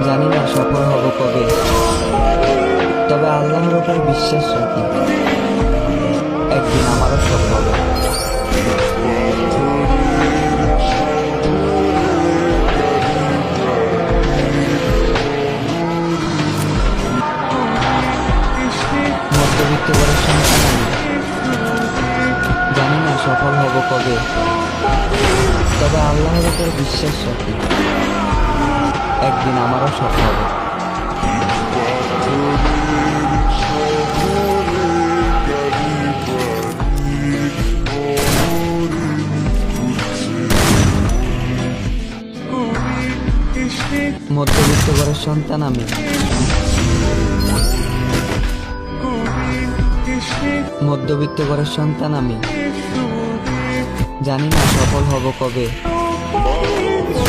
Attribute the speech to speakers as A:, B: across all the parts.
A: জানি না সফল হব কবে, তবে আল্লাহর উপর বিশ্বাস রাখি, একদিন আমারও সফল হবে। মধ্যবিত্ত ঘরের সন্তান আমি, জানি না সফল হব কবে, তবে আল্লাহর উপর বিশ্বাস রাখি, একদিন আমারও সফল হবে। মধ্যবিত্ত ঘরের সন্তান আমি, মধ্যবিত্ত ঘরের সন্তান আমি, জানি না সফল হব কবে,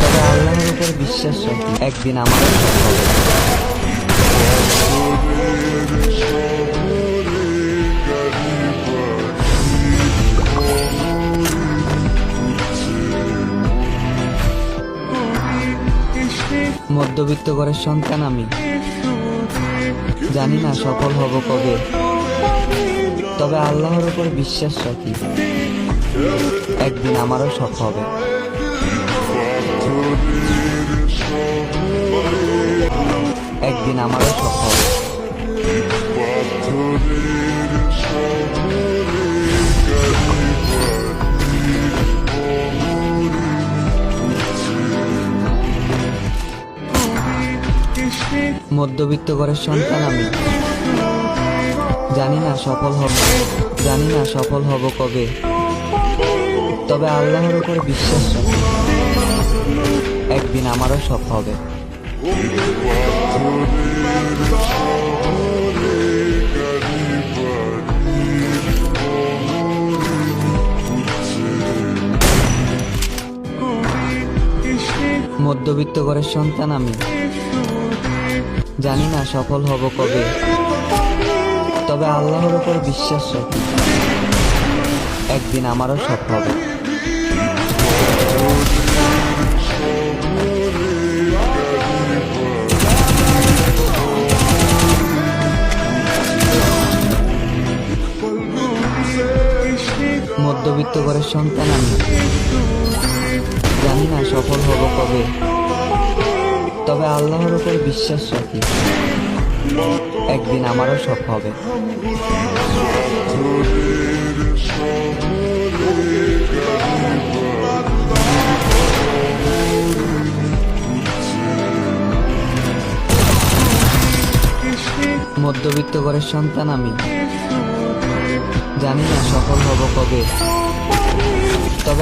A: তবে আল্লাহর উপর বিশ্বাস রাখি, একদিন আমারও সফল হবে। মধ্যবিত্ত ঘরের সন্তান আমি, জানি না সফল হব কবে, তবে আল্লাহর উপর বিশ্বাস রাখি, একদিন আমারও সফল হবে। একদিন আমারও সফল হবে। মধ্যবিত্ত ঘরের সন্তান আমি, জানি না সফল হব, জানি না সফল হব কবে, তবে আল্লাহর উপর বিশ্বাস রাখি, একদিন আমারও সফল হবে। মধ্যবিত্ত ঘরের সন্তান আমি, জানি না সফল হব কবে, তবে আল্লাহর উপর বিশ্বাস রাখি, একদিন আমারও সফল হবে। মধ্যবিত্ত ঘরের সন্তান আমি, জানি না সফল হব কবে, তবে আল্লাহর উপর বিশ্বাস রাখি, একদিন আমারও সফল হবে। মধ্যবিত্ত ঘরের সন্তান আমি, জানি না সফল হব কবে, তবে